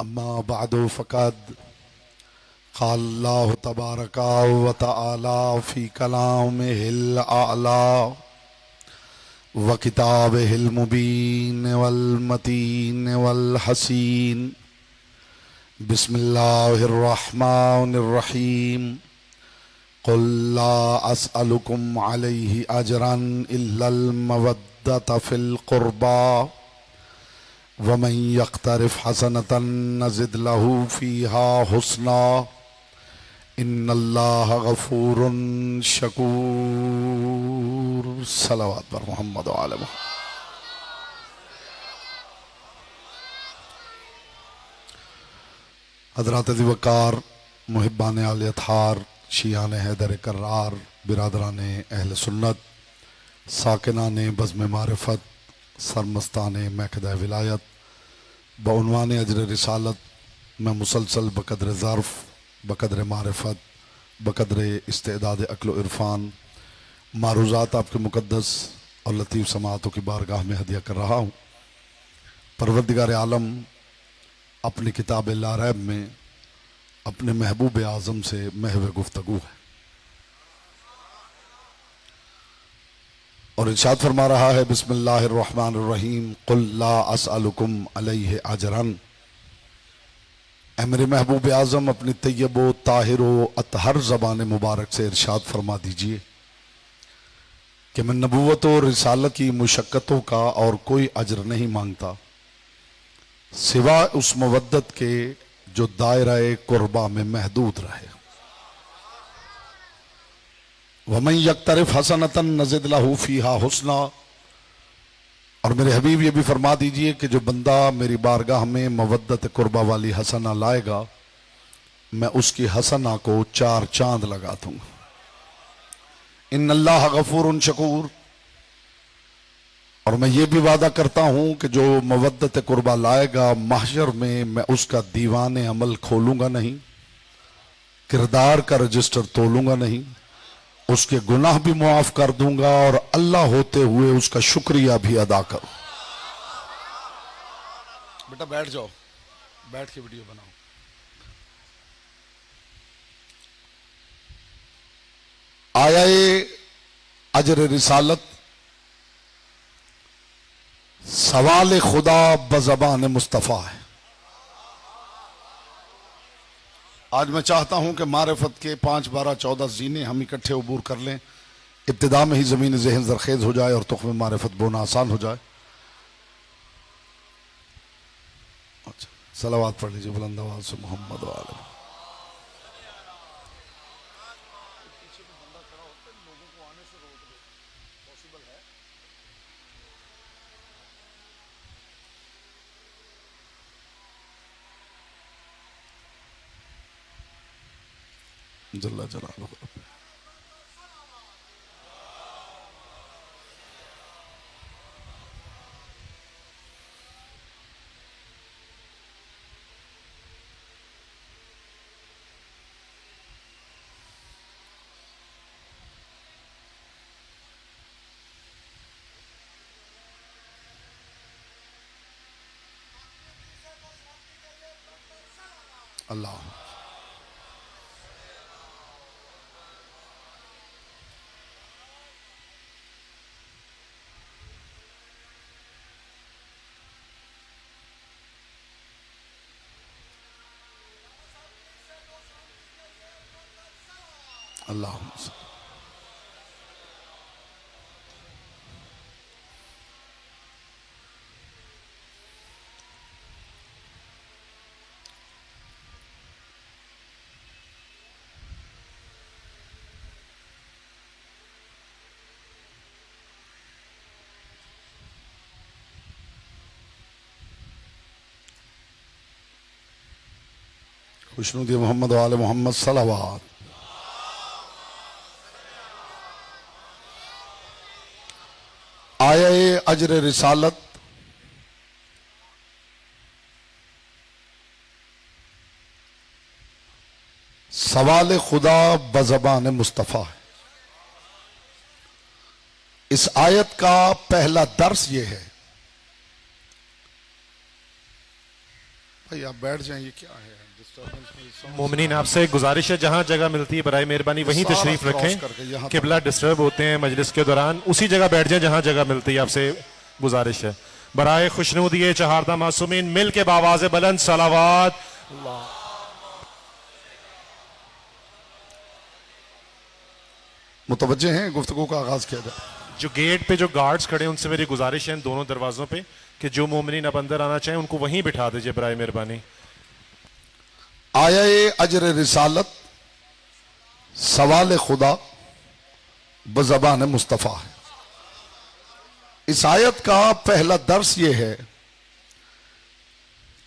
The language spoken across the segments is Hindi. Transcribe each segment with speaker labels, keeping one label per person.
Speaker 1: अम्मा बादो फ़क़द क़ाल अल्लाहु तबारक व तआला फ़ी कलामिहिल आला व किताबिहिल मुबीन वल मतीन वल हसीन बिस्मिल्लाहिर रहमानिर रहीम क़ुल ला अस्अलुकुम अलैहि अजरन इल्लल मवद्दत फ़िल क़ुरबा वमन यक़्तरिफ़ हसनतन नज़िद लहू फ़ीहा हुस्ना इन्नल्लाह गफ़ूरुन शकूर सलावत पर मोहम्मद व आले मोहम्मद। हज़रात ज़िवकार मुहिब्बान आले अत्हार शियान हैदर कर्रार बिरादरान अहल सुन्नत साकिनान बज़्म मारिफत सरमस्तान महकदा विलायत बउनवान अजर रिसालत में मुसलसल बकदर ज़र्फ़ बकदर मारिफत बकदर इस्तेदाद अक्ल इरफ़ान मारूज़ात आपके मुक़द्दस और लतीफ़ समातों की बारगाह में हदिया कर रहा हूँ। परवरदिगार आलम अपनी किताब ला रैब में अपने महबूब आज़म से महव गुफ्तगू है और इरशाद फरमा रहा है बिस्मिल्लाहिर्रहमानिर्रहीम क़ुल ला अस्अलुकुम अलैहि अजरन। ऐ मेरे महबूब आज़म अपनी तैयब व ताहिर व अतहर ज़बान मुबारक से इरशाद फरमा दीजिए कि मैं नबूवत और रिसालत की मुशक्क़तों का और कोई अजर नहीं मांगता सिवा उस मवद्दत के जो दायरा कुर्बा में महदूद रहे। वमन यक़्तरिफ़ हसनतन नज़िद लहू फ़ीहा हुस्ना। और मेरे हबीब ये भी फरमा दीजिए कि जो बंदा मेरी बारगाह में मवद्दत कुर्बा वाली हसना लाएगा मैं उसकी हसना को 4 चांद लगा दूंगा। इन्नल्लाह गफ़ूरुन शकूर। और मैं ये भी वादा करता हूं कि जो मवद्दत कुर्बा लाएगा महशर में मैं उसका दीवान अमल खोलूंगा नहीं, किरदार का रजिस्टर तोलूंगा नहीं, उसके गुनाह भी मुआफ कर दूंगा और अल्लाह होते हुए उसका शुक्रिया भी अदा करूं। बेटा बैठ जाओ, बैठ के वीडियो बनाओ। आया अजर रिसालत सवाल खुदा बज़बान मुस्तफ़ा है। आज मैं चाहता हूं कि मारिफत के 5, 12, 14 जीने हम इकट्ठे अबूर कर लें। इब्तिदा में ही ज़मीन ज़हन ज़रखेज़ हो जाए और तुख़्म मारिफत बोना आसान हो जाए। अच्छा, सलावत पढ़ लीजिए बुलंद आवाज़ से मोहम्मद वाले। जल्ला जलालुहु। अल्लाह अल्लाह खुशनुदी मोहम्मद वाले मोहम्मद सलावत। आया अजर रिसालत सवाल खुदा बज़बान मुस्तफ़ा है। इस आयत का पहला दर्स यह है। भाई आप बैठ जाएं, ये क्या है?
Speaker 2: मोमिनीन आपसे गुजारिश है, जहां जगह मिलती है बराए मेहरबानी वहीं तशरीफ रखें। किबला डिस्टर्ब होते हैं मजलिस के दौरान, उसी जगह बैठ जाएं जहां जगह मिलती है। आपसे गुजारिश है। बराए खुशनुदी चहारदा मासूमीन मिल के बावाज़ बुलंद सलावात।
Speaker 1: मुतवज्जे हैं, गुफ्तगू का आगाज किया जाए।
Speaker 2: जो गेट पे जो गार्ड्स खड़े हैं उनसे मेरी गुजारिश है, इन दोनों दरवाजों पे, कि जो मोमिनीन अब अंदर आना चाहें उनको वहीं बिठा दीजिए बराए मेहरबानी।
Speaker 1: आया अजर रिसालत सवाल खुदा बज़बान मुस्तफ़ा है। इस आयत का पहला दर्स यह है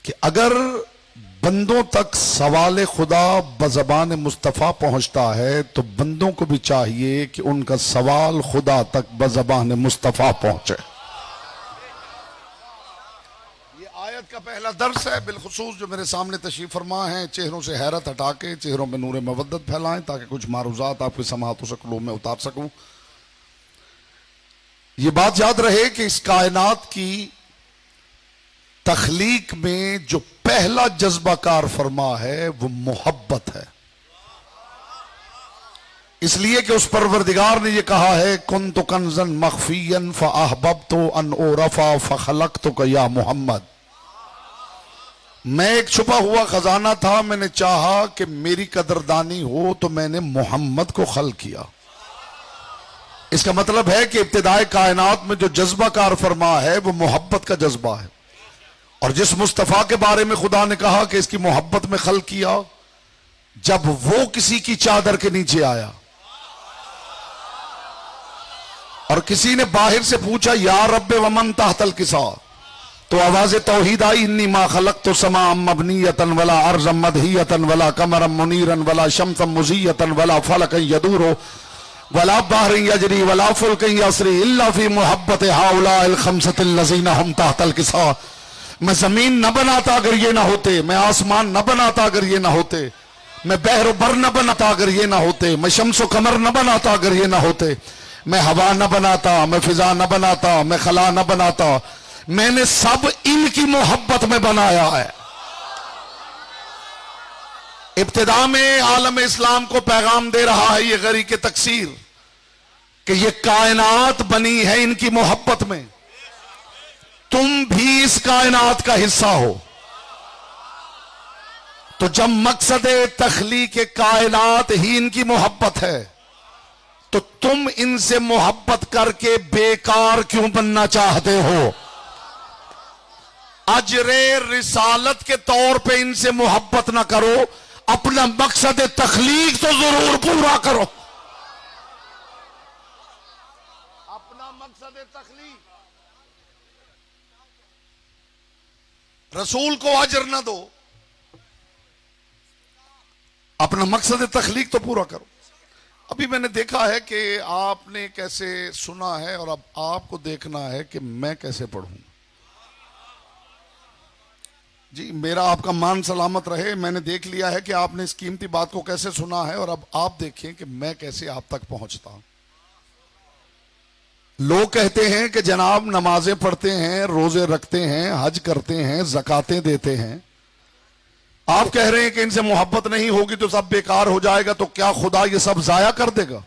Speaker 1: कि अगर बंदों तक सवाल खुदा बज़बान मुस्तफ़ा पहुंचता है तो बंदों को भी चाहिए कि उनका सवाल खुदा तक बज़बान मुस्तफ़ा पहुंचे। आयत का पहला दर्स है। बिलखुसूस जो मेरे सामने तशरीफ फरमा है, चेहरों से हैरत हटा के चेहरों में नूर मवद्दत फैलाएं ताकि कुछ मारूजात आपकी समाअतों से कुलूब में उतार सकूं। ये बात याद रहे कि इस कायनात की तख्लीक में जो पहला जज्बा कार फरमा है वो मोहब्बत है। इसलिए कि उस परवरदिगार ने यह कहा है, कुन तो कंजन मखफियन फ़अहबब्तु अन उरफ़ा फ़ख़लक़तुका या मोहम्मद। मैं एक छुपा हुआ खजाना था, मैंने चाहा कि मेरी कदरदानी हो तो मैंने मोहम्मद को खल किया। इसका मतलब है कि इब्तिदाए कायनात में जो जज्बा कार फरमा है वो मोहब्बत का जज्बा है। और जिस मुस्तफ़ा के बारे में खुदा ने कहा कि इसकी मोहब्बत में खल किया, जब वो किसी की चादर के नीचे आया और किसी ने बाहर से पूछा या रब्बे वमन तहतल किसा, तो आवाज तौहीद आई, इन्नी मा खलक़तु समा मबनीयतन वला अर्ज़म मदहियतन वला कमरम मुनीरन वला शम्सन मुज़ीयतन वला फलकन यदूरो वला बहरन यजरी वला फुल्कन यसरी इल्ला फी मुहब्बत हाउलाइल खमसतिल लज़ीना हम तहतल किसा। मैं जमीन न बनाता अगर ये ना होते, मैं आसमान न बनाता अगर ये ना होते, मैं बहर बर न बनाता अगर ये ना होते, मैं शम्सो कमर न बनाता अगर ये ना होते, मैं हवा न बनाता, मैं फिजा न बनाता, मैं खला न बनाता, मैंने सब इनकी मोहब्बत में बनाया है। इब्तिदा में आलम इस्लाम को पैगाम दे रहा है ये गरी के तकसीर कि ये कायनात बनी है इनकी मोहब्बत में, तुम भी इस कायनात का हिस्सा हो। तो जब मकसद तख्लीक कायनात ही इनकी मोहब्बत है तो तुम इनसे मोहब्बत करके बेकार क्यों बनना चाहते हो? अजरे रिसालत के तौर पे इनसे मोहब्बत ना करो, अपना मकसद तख्लीक तो जरूर पूरा करो। अपना मकसद तख्लीक, रसूल को अजर ना दो, अपना मकसद तख्लीक तो पूरा करो। अभी मैंने देखा है कि आपने कैसे सुना है और अब आपको देखना है कि मैं कैसे पढ़ूं। जी, मेरा आपका मान सलामत रहे। मैंने देख लिया है कि आपने इस कीमती बात को कैसे सुना है और अब आप देखें कि मैं कैसे आप तक पहुंचता हूं। लोग कहते हैं कि जनाब नमाजें पढ़ते हैं, रोजे रखते हैं, हज करते हैं, ज़कातें देते हैं। आप कह रहे हैं कि इनसे मोहब्बत नहीं होगी तो सब बेकार हो जाएगा, तो क्या खुदा ये सब जाया कर देगा?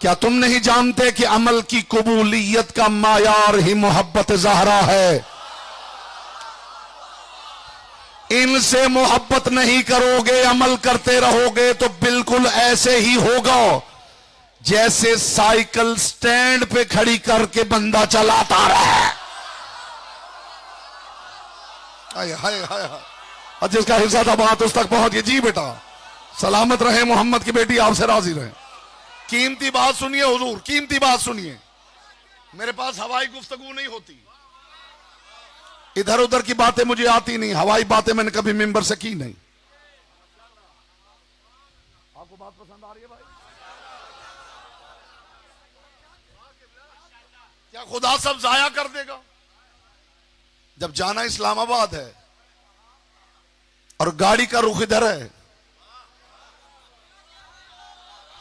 Speaker 1: क्या तुम नहीं जानते कि अमल की कबूलियत का मायार ही मोहब्बत ज़हरा है? इनसे मोहब्बत नहीं करोगे, अमल करते रहोगे तो बिल्कुल ऐसे ही होगा जैसे साइकिल स्टैंड पे खड़ी करके बंदा चलाता रहा। हाय हाय हाय, और जिसका हिस्सा था बात उस तक पहुंच गई। जी बेटा, सलामत रहे, मोहम्मद की बेटी आपसे राजी रहे। कीमती बात सुनिए हुजूर, कीमती बात सुनिए। मेरे पास हवाई गुफ्तगू नहीं होती, इधर उधर की बातें मुझे आती नहीं, हवाई बातें मैंने कभी मिंबर से की नहीं। आपको बात पसंद आ रही है भाई? क्या खुदा सब जाया कर देगा? जब जाना इस्लामाबाद है और गाड़ी का रुख इधर है,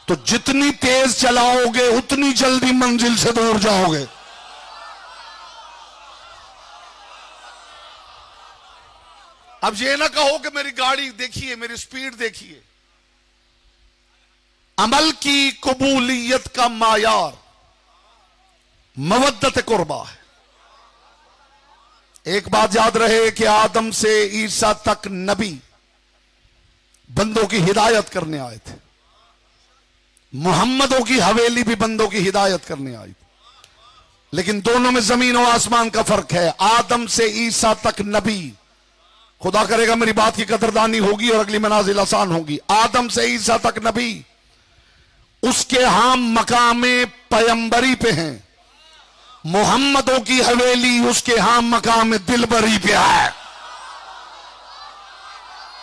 Speaker 1: तो जितनी तेज चलाओगे उतनी जल्दी मंजिल से दूर जाओगे। अब ये ना कहो कि मेरी गाड़ी देखिए, मेरी स्पीड देखिए। अमल की कबूलियत का मायार मवद्दत कुर्बा है। एक बात याद रहे कि आदम से ईसा तक नबी बंदों की हिदायत करने आए थे। मोहम्मदों की हवेली भी बंदों की हिदायत करने आई थी, लेकिन दोनों में जमीन और आसमान का फर्क है। आदम से ईसा तक नबी, खुदा करेगा मेरी बात की कदरदानी होगी और अगली मनाजिल आसान होगी। आदम से ईसा तक नबी, उसके हम मकामे पैगंबरी पे हैं। मोहम्मदों की हवेली उसके हम मकाम दिलबरी पे है।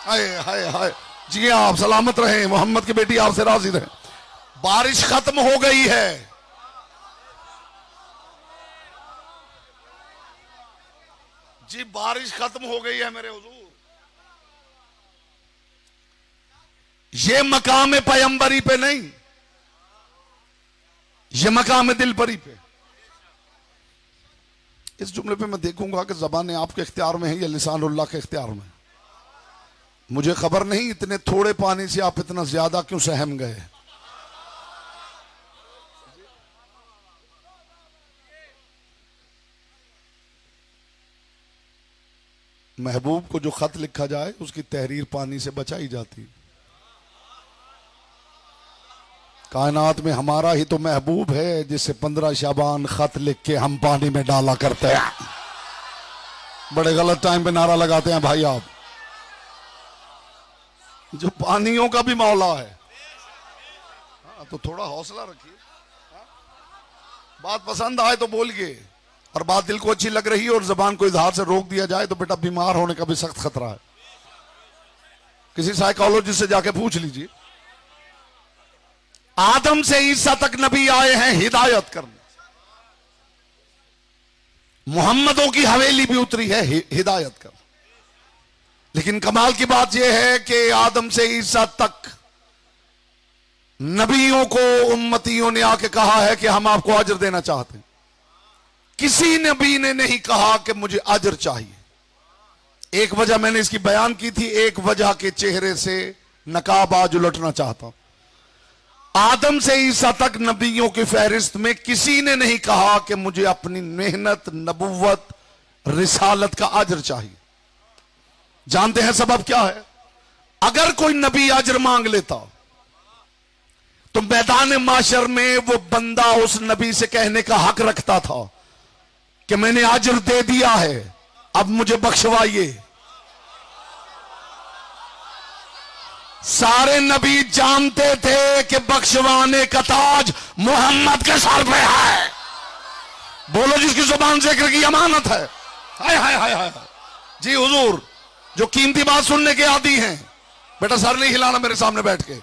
Speaker 1: हाय हाय हाय, जी आप सलामत रहे, मोहम्मद की बेटी आपसे राजी रहे। बारिश खत्म हो गई है। जी बारिश खत्म हो गई है मेरे हुजूर। ये मकाम पैगंबरी पे नहीं, ये मकाम दिलबरी पे। इस जुमले पे मैं देखूंगा कि ज़बान आपके इख्तियार में है या लिसानुल्लाह के इख्तियार में। मुझे खबर नहीं इतने थोड़े पानी से आप इतना ज्यादा क्यों सहम गए। महबूब को जो खत लिखा जाए उसकी तहरीर पानी से बचाई जाती। कायनात में हमारा ही तो महबूब है जिसे 15 शाबान खत लिख के हम पानी में डाला करते हैं। बड़े गलत टाइम पे नारा लगाते हैं भाई आप। जो पानियों का भी मौला है। हाँ, तो थोड़ा हौसला रखिए। बात पसंद आए तो बोलिए, और बात दिल को अच्छी लग रही है और जबान को इजहार से रोक दिया जाए तो बेटा बीमार होने का भी सख्त खतरा है। किसी साइकोलॉजिस्ट से जाके पूछ लीजिए। आदम से ईसा तक नबी आए हैं हिदायत करने। मोहम्मदों की हवेली भी उतरी है हिदायत कर। लेकिन कमाल की बात यह है कि आदम से ईसा तक नबियों को उम्मतियों ने आके कहा है कि हम आपको अजर देना चाहते हैं। किसी नबी ने नहीं कहा कि मुझे अजर चाहिए। एक वजह मैंने इसकी बयान की थी, एक वजह के चेहरे से नकाब आज उलटना चाहता हूं। आदम से ईसा तक नबियों की फहरिस्त में किसी ने नहीं कहा कि मुझे अपनी मेहनत, नबुव्वत, रिसालत का अजर चाहिए। जानते हैं सबब क्या है? अगर कोई नबी अजर मांग लेता तो मैदान माशर में वो बंदा उस नबी से कहने का हक रखता था कि मैंने अजर दे दिया है, अब मुझे बख्शवाइए। सारे नबी जानते थे कि बख्शवाने का ताज मोहम्मद के सर पे है। बोलो जिसकी जुबान जिक्र की अमानत है। हाय हाय हाय हाय। जी हुजूर, जो कीमती बात सुनने के आदी हैं, बेटा सर नहीं हिलाना मेरे सामने बैठ के।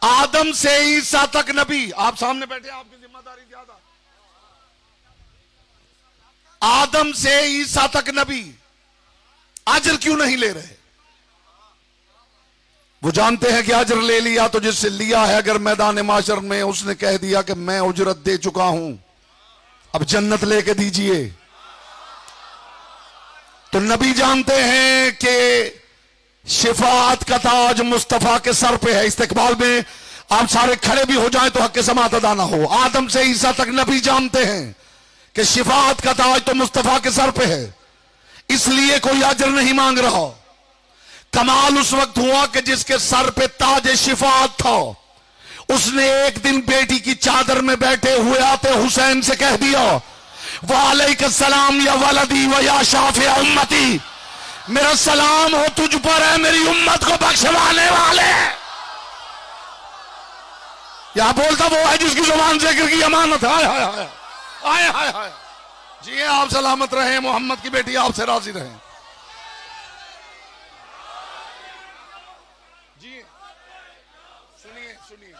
Speaker 1: आदम से ईसा तक नबी, आप सामने बैठे, आपकी जिम्मेदारी ज्यादा। आदम से ईसा तक नबी अजर क्यों नहीं ले रहे? वो जानते हैं कि अजर ले लिया तो जिससे लिया है, अगर मैदान माशर में उसने कह दिया कि मैं उजरत दे चुका हूं, अब जन्नत लेके दीजिए, तो नबी जानते हैं कि शिफात का ताज मुस्तफा के सर पे है। इस्तकबाल में आप सारे खड़े भी हो जाएं तो हक के समात अदा ना हो। आदम से ईसा तक नबी जानते हैं कि शिफात का ताज तो मुस्तफा के सर पे है, इसलिए कोई अजर नहीं मांग रहा। कमाल उस वक्त हुआ कि जिसके सर पे ताज शिफात था, उसने एक दिन बेटी की चादर में बैठे हुए आते हुसैन से कह दिया, वालेकुम सलाम या वलदी व या शाफी उम्मती, मेरा सलाम हो तुझ पर है मेरी उम्मत को बख्शवाने वाले। यहां बोलता वो है जिसकी जुबान जिक्र की अमानत है। हाय हाय हाय हाय हाय हाय। जी आप सलामत रहे, मोहम्मद की बेटी आपसे राजी रहे। जी सुनिए सुनिए।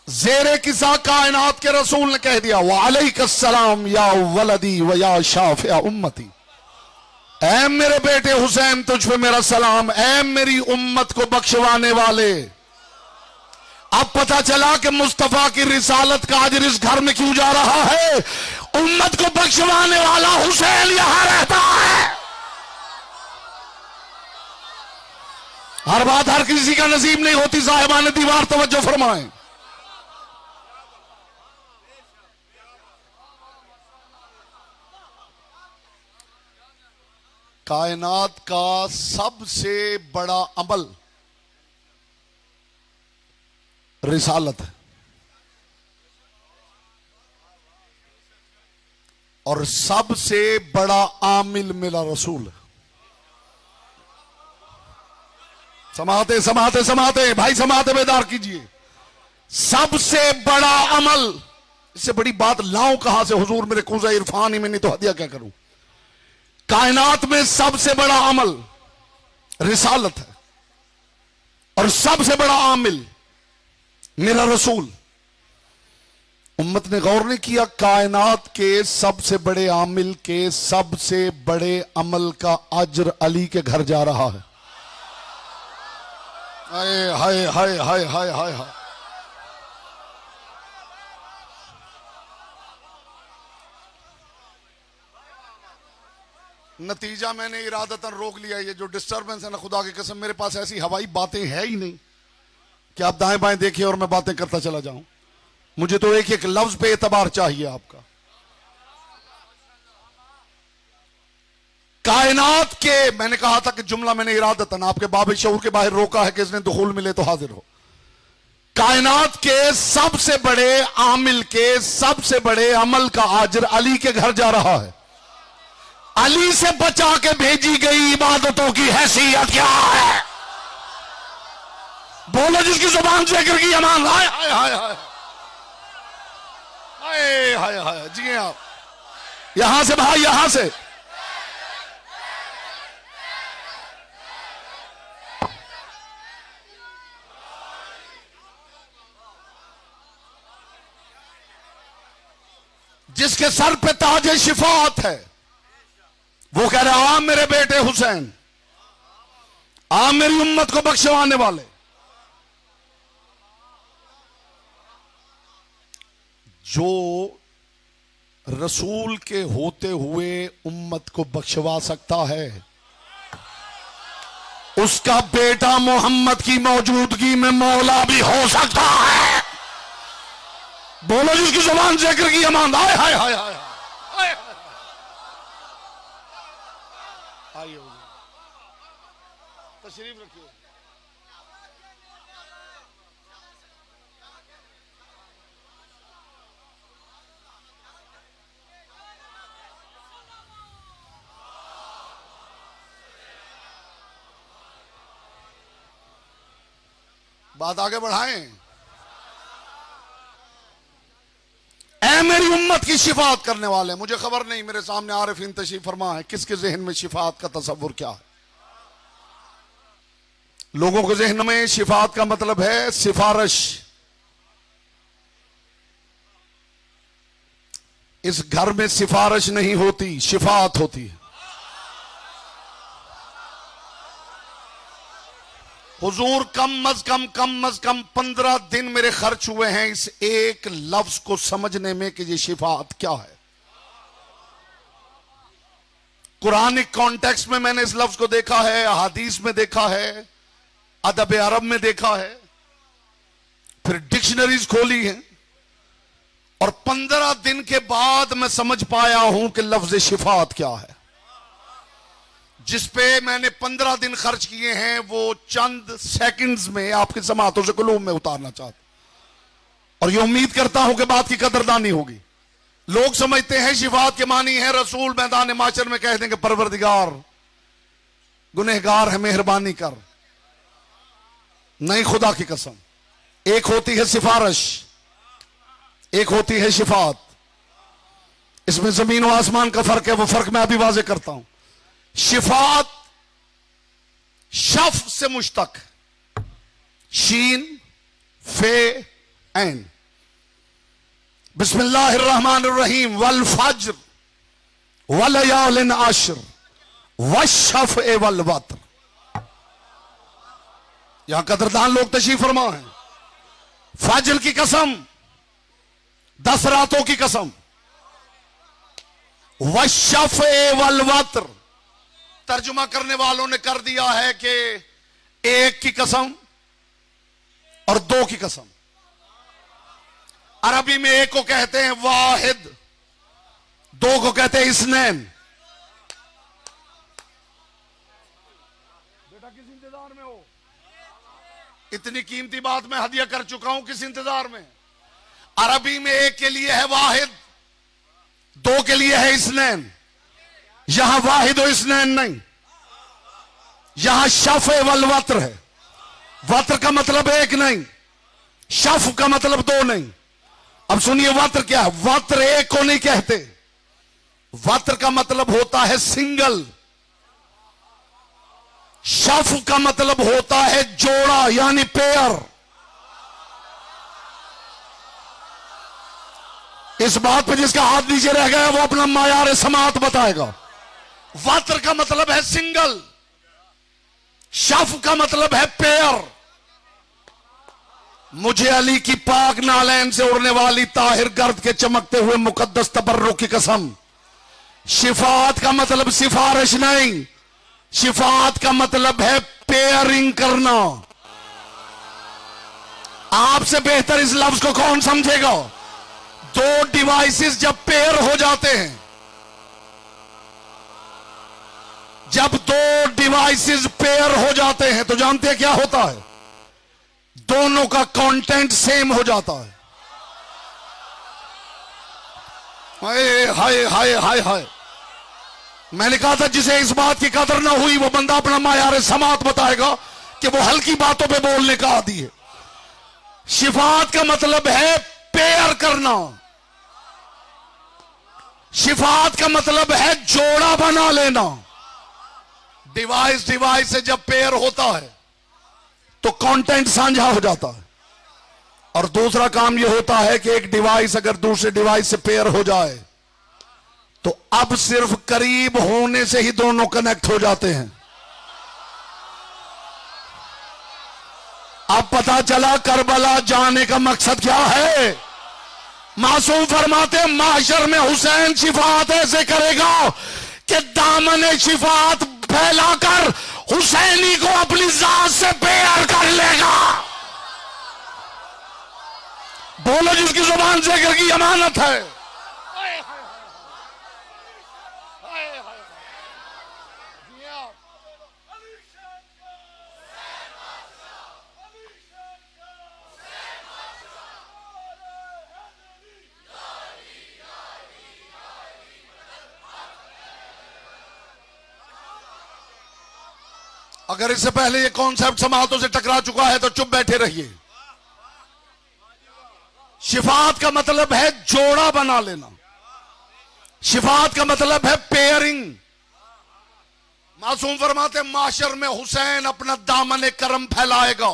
Speaker 1: जेरे किसा कायनात के रसूल ने कह दिया, वालेकुम या वलदी व या शाफिया उम्मती, ऐ मेरे बेटे हुसैन तुझ पे मेरा सलाम, ऐ मेरी उम्मत को बख्शवाने वाले। अब पता चला कि मुस्तफा की रिसालत का अजर इस घर में क्यों जा रहा है। उम्मत को बख्शवाने वाला हुसैन यहां रहता है। हर बात हर किसी का नसीब नहीं होती। साहिबान दीवार तवज्जो फरमाएं। कायनात का सबसे बड़ा अमल रिसालत है और सबसे बड़ा आमिल मेरा रसूल है। समाते समाते समाते भाई समाते बेदार कीजिए। सबसे बड़ा अमल, इससे बड़ी बात लाऊं कहां से हुजूर मेरे कुज़ा इरफान ही में, नहीं तो हदिया क्या करूं। कायनात में सबसे बड़ा अमल रिसालत है और सबसे बड़ा आमिल मेरा रसूल। उम्मत ने गौर नहीं किया, कायनात के सबसे बड़े आमिल के सबसे बड़े अमल का अजर अली के घर जा रहा है। हाय हाय हाय हाय हाय हाय हाय। नतीजा मैंने इरादतन रोक लिया। ये जो डिस्टरबेंस है ना, खुदा की कसम मेरे पास ऐसी हवाई बातें है ही नहीं कि आप दाएं बाएं देखिए और मैं बातें करता चला जाऊं। मुझे तो एक एक लफ्ज पे एतबार चाहिए आपका। कायनात के, मैंने कहा था कि जुमला मैंने इरादतन आपके बाब शऊर के बाहर रोका है कि इसने दुखूल मिले तो हाजिर हो। कायनात के सबसे बड़े आमिल के सबसे बड़े अमल का आजर अली के घर जा रहा है। अली से बचा के भेजी गई इबादतों की हैसियत क्या है? बोलो जिसकी जुबान जिक्र की अमान। हाय हाय हाय हाय हाय हाय हाय। जी आप यहां से भाई, यहां से जिसके सर पे ताज शिफात है वो कह रहा, आ मेरे बेटे हुसैन, आ मेरी उम्मत को बख्शवाने वाले। जो रसूल के होते हुए उम्मत को बख्शवा सकता है, उसका बेटा मोहम्मद की मौजूदगी में मौला भी हो सकता है। बोलो जिसकी जुबान जिक्र की अमान। हाय हाय हाय हाय हाय। आइए तशरीफ रखिए। बात आगे बढ़ाएं। ऐ मेरी उम्मत की शिफात करने वाले। मुझे खबर नहीं, मेरे सामने आरिफीन तशरीफ फरमा है, किसके जहन में शिफात का तसव्वुर क्या है। लोगों के जहन में शिफात का मतलब है सिफारिश। इस घर में सिफारिश नहीं होती, शिफात होती है। हुजूर कम अज कम 15 दिन मेरे खर्च हुए हैं इस एक लफ्ज को समझने में कि ये शिफात क्या है। कुरानिक कॉन्टेक्स्ट में मैंने इस लफ्ज को देखा है, हदीस में देखा है, अदब अरब में देखा है, फिर डिक्शनरीज खोली हैं और 15 दिन के बाद मैं समझ पाया हूं कि लफ्ज शिफात क्या है। जिस पे मैंने 15 दिन खर्च किए हैं वो चंद सेकंड्स में आपकी समातों से कुलूब में उतारना चाहता और ये उम्मीद करता हूं कि बात की कदरदानी होगी। लोग समझते हैं शिफात के मानी है रसूल मैदान माशर में कह देंगे परवरदिगार गुनहगार है मेहरबानी कर। नहीं, खुदा की कसम, एक होती है सिफारिश, एक होती है शिफात। इसमें जमीन और आसमान का फर्क है, वो फर्क मैं अभी वाजे करता हूं। शिफात शफ से मुश्तक, शीन फे ऐन, बिस्मिल्लाहिर्रहमानिर्रहीम वल फज्र वलयालिन अश्र वश्शफ़ वल वत्र। यहां कदरदान लोग तशरीफ फरमा है। फज्र की कसम, 10 रातों की कसम। वश्शफ़ वल वत्र, तर्जुमा करने वालों ने कर दिया है कि 1 की कसम और 2 की कसम। अरबी में 1 को कहते हैं वाहिद, 2 को कहते हैं इस्नैन। बेटा किस इंतजार में हो? इतनी कीमती बात मैं हदिया कर चुका हूं, किस इंतजार में? अरबी में 1 के लिए है वाहिद, 2 के लिए है इस्नैन। यहां वाहिद और इस्नैन नहीं, यहां शफ़ वल वत्र है। वत्र का मतलब 1 नहीं, शफ़ का मतलब 2 नहीं। अब सुनिए वत्र क्या है। वत्र 1 को नहीं कहते, वत्र का मतलब होता है सिंगल। शफ़ का मतलब होता है जोड़ा यानी पेयर। इस बात पे जिसका हाथ नीचे रह गया वो अपना मायार समात बताएगा। वत्र का मतलब है सिंगल, शफ़ का मतलब है पेयर। मुझे अली की पाक नालैन से उड़ने वाली ताहिर गर्द के चमकते हुए मुकद्दस तबर्रुक की कसम, शिफात का मतलब सिफारिश नहीं, शिफात का मतलब है पेयरिंग करना। आपसे बेहतर इस लफ्ज को कौन समझेगा? 2 डिवाइसेस जब पेयर हो जाते हैं, जब 2 डिवाइसेस पेयर हो जाते हैं तो जानते हैं क्या होता है? दोनों का कंटेंट सेम हो जाता है। हाय हाय हाय हाय हाय। मैंने कहा था जिसे इस बात की कदर ना हुई वो बंदा अपना मायार समात बताएगा कि वो हल्की बातों पे बोलने का आदी है। शिफात का मतलब है पेयर करना, शिफात का मतलब है जोड़ा बना लेना। डिवाइस से जब पेयर होता है तो कंटेंट साझा हो जाता है। और दूसरा काम यह होता है कि एक डिवाइस अगर दूसरे डिवाइस से पेयर हो जाए तो अब सिर्फ करीब होने से ही दोनों कनेक्ट हो जाते हैं। अब पता चला करबला जाने का मकसद क्या है। मासूम फरमाते माशर में हुसैन शिफात ऐसे करेगा कि दामन शिफात फैलाकर हुसैनी को अपनी जात से पेयर कर लेगा। बोलो जिसकी जुबान जिक्र की अमानत है। अगर इससे पहले ये कॉन्सेप्ट समातों से टकरा चुका है तो चुप बैठे रहिए। शिफात का मतलब है जोड़ा बना लेना, शिफात का मतलब है पेयरिंग। मासूम फरमाते माशर में हुसैन अपना दामन करम फैलाएगा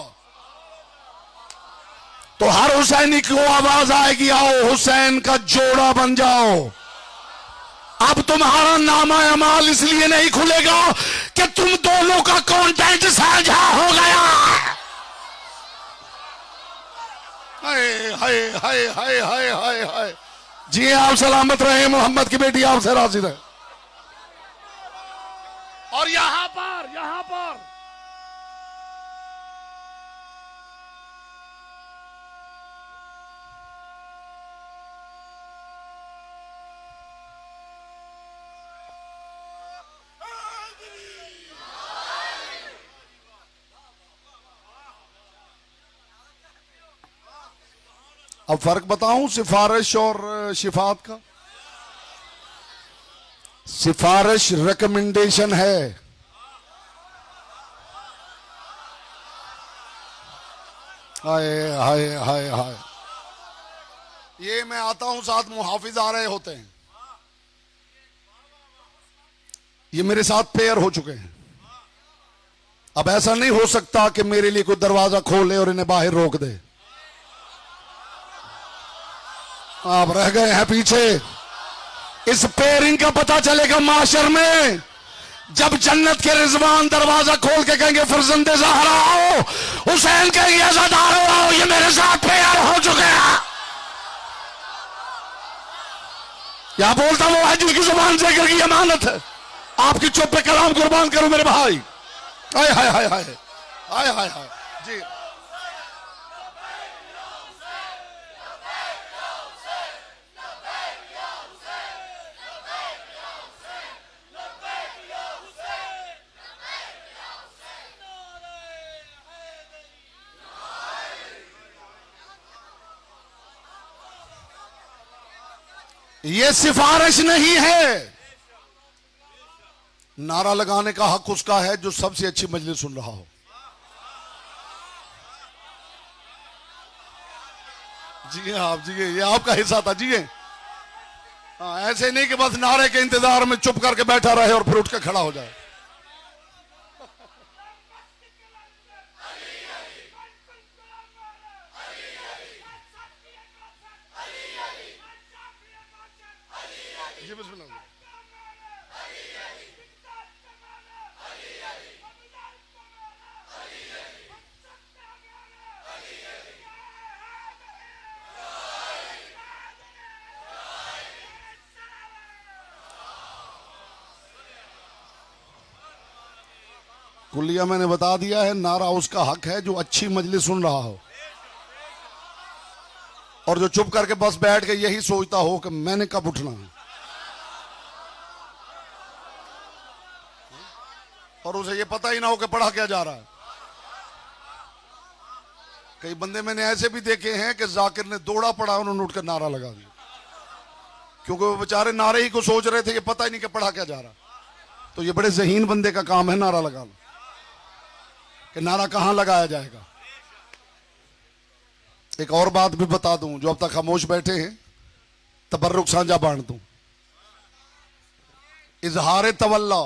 Speaker 1: तो हर हुसैनी को आवाज आएगी आओ हुसैन का जोड़ा बन जाओ। अब तुम्हारा नामा अमाल इसलिए नहीं खुलेगा कि तुम दोनों का कंटेंट साझा हो गया। हाय हाय हाय हाय हाय हाय हाय। जी आप सलामत रहे, मोहम्मद की बेटी आपसे राजी रहे। और यहां पर अब फर्क बताऊं सिफारिश और शिफात का। सिफारिश रिकमेंडेशन है, हाय हाय हाय हाय। ये मैं आता हूं साथ मुहाफिज आ रहे होते हैं, ये मेरे साथ पेयर हो चुके हैं। अब ऐसा नहीं हो सकता कि मेरे लिए कोई दरवाजा खोले और इन्हें बाहर रोक दे। आप रह गए हैं पीछे। इस पेयरिंग का पता चलेगा माशर में, जब जन्नत के रिजवान दरवाजा खोल के कहेंगे फरजंदे ज़हरा आओ, हुसैन कहेंगे अज़ादारो आओ, ये मेरे साथ पेयर हो चुके हैं। या बोलता वो है जिनकी जुबान जिक्र की अमानत है। आपकी चुप पे कलाम कुर्बान करो मेरे भाई। हाय हाय हाय हाय हाय हाय हाय जी। ये सिफारिश नहीं है, नारा लगाने का हक उसका है जो सबसे अच्छी मजलिस सुन रहा हो। जी आप जिए, ये आपका हिस्सा था, जिए। हाँ, ऐसे नहीं कि बस नारे के इंतजार में चुप करके बैठा रहे और फिर उठ के खड़ा हो जाए। जी बिस्मिल्लाह। कुलिया मैंने बता दिया है, नारा उसका हक है जो अच्छी मजलिस सुन रहा हो, और जो चुप करके बस बैठ के यही सोचता हो कि मैंने कब उठना है, और उसे ये पता ही ना हो कि पढ़ा क्या जा रहा है। कई बंदे मैंने ऐसे भी देखे हैं कि जाकिर ने दौड़ा पड़ा, उन्होंने उठकर नारा लगा दिया, क्योंकि वो बेचारे नारे ही को सोच रहे थे, ये पता ही नहीं कि पढ़ा क्या जा रहा। तो ये बड़े ज़हीन बंदे का काम है नारा लगाना, कि नारा कहां लगाया जाएगा। एक और बात भी बता दूं, जो अब तक खामोश बैठे हैं, तबर्रुक साझा बांट दूं। इजहार तवल्ला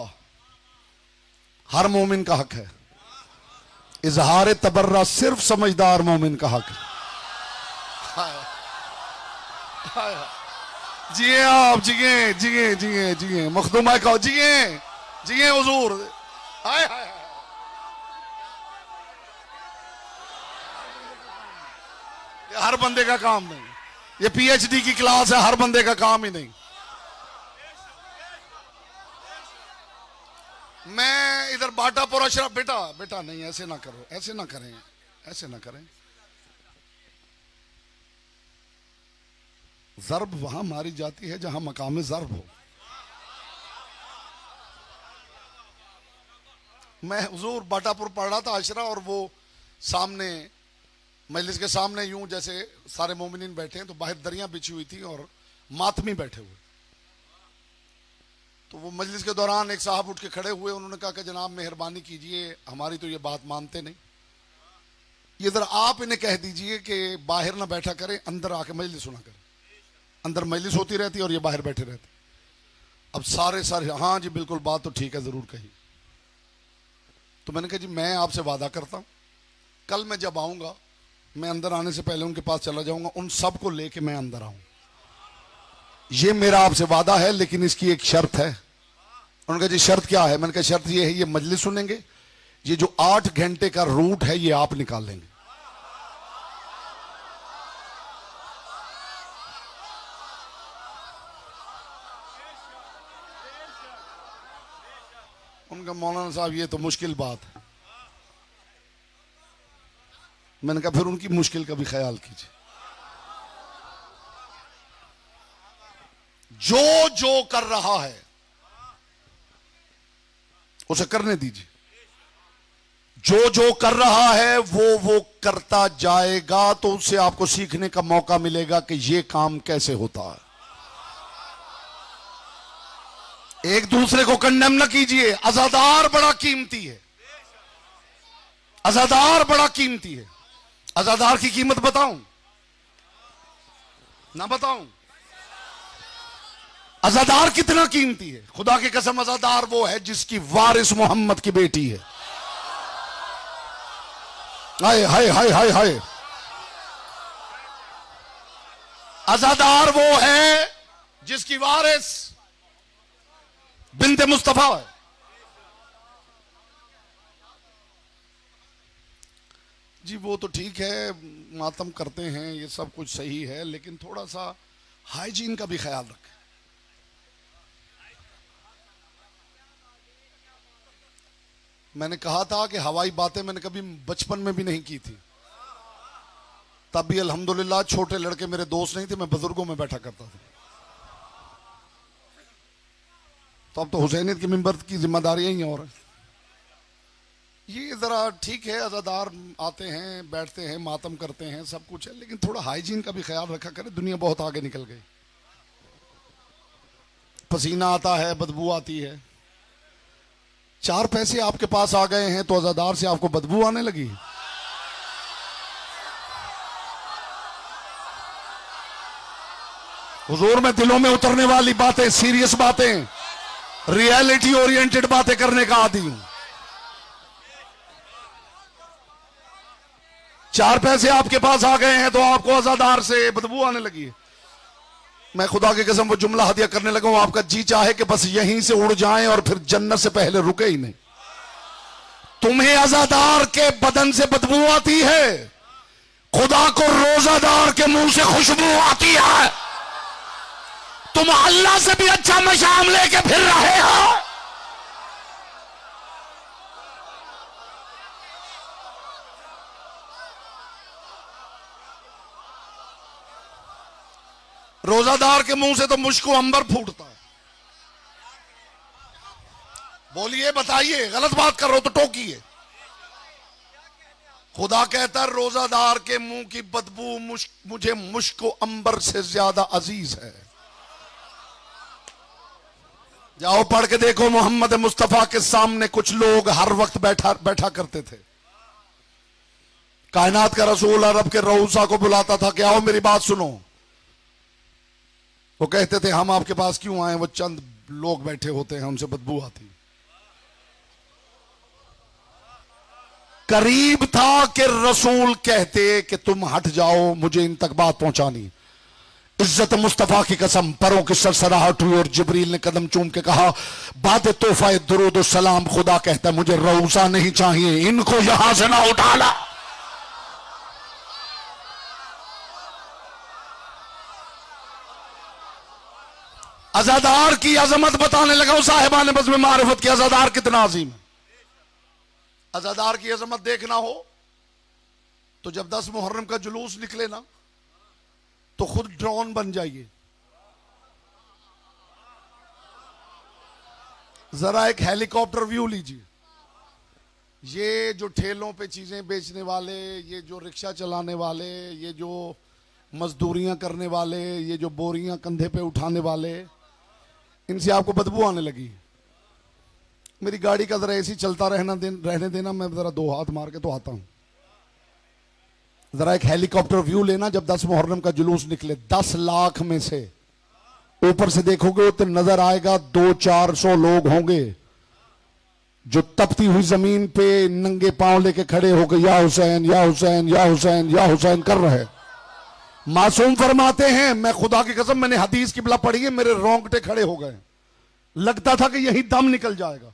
Speaker 1: हर मोमिन का हक है, इजहार तबर्रा सिर्फ समझदार मोमिन का हक है। जिए आप, जिए जिए जिए जिए, मखदूमा कहो जिए जिए हुजूर। हाय हाय हाय, ये हर बंदे का काम नहीं, ये पीएचडी की क्लास है, हर बंदे का काम ही नहीं। मैं इधर बाटापुरा शराब, बेटा बेटा नहीं, ऐसे ना करो, ऐसे ना करें, ऐसे ना करें। ज़र्ब वहां मारी जाती है जहां मकाम ज़र्ब हो। मैं हुजूर बाटापुर पढ़ रहा था अशरा, और वो सामने मजलिस के सामने यूं जैसे सारे मोमिनीन बैठे हैं, तो बाहर दरियां बिछी हुई थी और मातमी बैठे हुए। तो वो मजलिस के दौरान एक साहब उठ के खड़े हुए, उन्होंने कहा कि जनाब मेहरबानी कीजिए, हमारी तो ये बात मानते नहीं, ये जरा आप इन्हें कह दीजिए कि बाहर ना बैठा करें, अंदर आके मजलिस सुना करें। अंदर मजलिस होती रहती है और ये बाहर बैठे रहते। अब सारे हाँ जी बिल्कुल, बात तो ठीक है, जरूर कही। तो मैंने कहा जी मैं आपसे वादा करता हूं, कल मैं जब आऊंगा, मैं अंदर आने से पहले उनके पास चला जाऊंगा, उन सबको लेके मैं अंदर आऊं, ये मेरा आपसे वादा है, लेकिन इसकी एक शर्त है। उन्होंने कहा जी शर्त क्या है? मैंने कहा शर्त ये है, ये मजलिस सुनेंगे, ये जो 8 घंटे का रूट है ये आप निकाल लेंगे। उनका मौलाना साहब ये तो मुश्किल बात है। मैंने कहा फिर उनकी मुश्किल का भी ख्याल कीजिए। जो जो कर रहा है उसे करने दीजिए, जो जो कर रहा है वो करता जाएगा, तो उससे आपको सीखने का मौका मिलेगा कि ये काम कैसे होता है। एक दूसरे को कंडेम न कीजिए। अज़ादार बड़ा कीमती है, अज़ादार बड़ा कीमती है। अज़ादार की कीमत बताऊं ना बताऊं? अज़ादार कितना कीमती है? खुदा की कसम, अज़ादार वो है जिसकी वारिस मोहम्मद की बेटी है। हाय हाय हाय हाय हाय। अज़ादार वो है जिसकी वारिस बिन्ते मुस्तफा है। जी वो तो ठीक है, मातम करते हैं, ये सब कुछ सही है, लेकिन थोड़ा सा हाइजीन का भी ख्याल रखें। मैंने कहा था कि हवाई बातें मैंने कभी बचपन में भी नहीं की थी, तब भी अल्हम्दुलिल्लाह छोटे लड़के मेरे दोस्त नहीं थे, मैं बुजुर्गों में बैठा करता था। तो अब तो हुसैनियत की मिंबर की जिम्मेदारियां ही और हैं। ये जरा ठीक है, अज़ादार आते हैं, बैठते हैं, मातम करते हैं, सब कुछ है, लेकिन थोड़ा हाइजीन का भी ख्याल रखा करें। दुनिया बहुत आगे निकल गई, पसीना आता है, बदबू आती है। 4 पैसे आपके पास आ गए हैं तो अज़ादार से आपको बदबू आने लगी। हुजूर में दिलों में उतरने वाली बातें, सीरियस बातें, रियलिटी ओरिएंटेड बातें करने का आदी हूं। 4 पैसे आपके पास आ गए हैं तो आपको अज़ादार से बदबू आने लगी है। मैं खुदा की कसम वो जुमला हदिया करने लगा हूं, आपका जी चाहे कि बस यहीं से उड़ जाएं और फिर जन्नत से पहले रुके ही नहीं। तुम्हें अज़ादार के बदन से बदबू आती है, खुदा को रोजादार के मुंह से खुशबू आती है। तुम अल्लाह से भी अच्छा मशाम लेके फिर रहे हो। रोजादार के मुंह से तो मुश्को अंबर फूटता है। बोलिए, बताइए, गलत बात कर रहे हो तो टोकिए। खुदा कहता है रोजादार के मुंह की बदबू मुझे मुश्को अंबर से ज्यादा अजीज है। जाओ पढ़ के देखो, मोहम्मद मुस्तफा के सामने कुछ लोग हर वक्त बैठा करते थे। कायनात का रसूल अरब के रऊसा को बुलाता था कि आओ मेरी बात सुनो। वो कहते थे हम आपके पास क्यों आए, वो चंद लोग बैठे होते हैं, उनसे बदबू आती। करीब था कि रसूल कहते कि तुम हट जाओ, मुझे इन तक बात पहुंचानी। इज्जत मुस्तफा की कसम, परों की सरसराहट हुई और जिब्रील ने कदम चूम के कहा बाद तोहफा दुरूद सलाम, खुदा कहता मुझे रऊसा नहीं चाहिए, इनको यहां से ना उठाना। अज़ादार की अजमत बताने लगा हूं साहिबान बज़्म मारिफत की, अज़ादार कितना अजीम है। अज़ादार की अजमत देखना हो तो जब 10 मुहर्रम का जुलूस निकले ना तो खुद ड्रोन बन जाइए। जरा एक हेलीकॉप्टर व्यू लीजिए। ये जो ठेलों पे चीजें बेचने वाले, ये जो रिक्शा चलाने वाले, ये जो मजदूरियां करने वाले, ये जो बोरियां कंधे पे उठाने वाले, इनसे आपको बदबू आने लगी। मेरी गाड़ी का जरा एसी चलता रहने देना, मैं जरा 2 हाथ मार के तो आता हूं। जरा एक हेलीकॉप्टर व्यू लेना, जब 10 मुहर्रम का जुलूस निकले, 10 लाख में से ऊपर से देखोगे तो नजर आएगा 200-400 लोग होंगे जो तपती हुई जमीन पे नंगे पांव लेके खड़े हो गए, या हुसैन या हुसैन या हुसैन या हुसैन कर रहे। मासूम फरमाते हैं, मैं खुदा की कसम मैंने हदीस की बला पढ़ी है, मेरे रोंगटे खड़े हो गए, लगता था कि यही दम निकल जाएगा।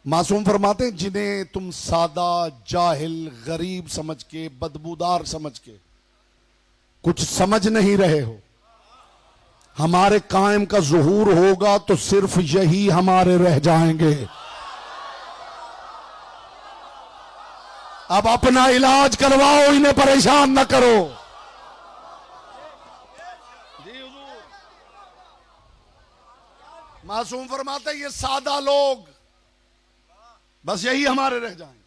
Speaker 1: मासूम फरमाते हैं जिन्हें तुम सादा, जाहिल, गरीब समझ के, बदबूदार समझ के कुछ समझ नहीं रहे हो, हमारे कायम का ज़ुहूर होगा तो सिर्फ यही हमारे रह जाएंगे। अब अपना इलाज करवाओ, इन्हें परेशान न करो। मासूम फरमाते हैं ये सादा लोग बस यही हमारे रह जाएंगे।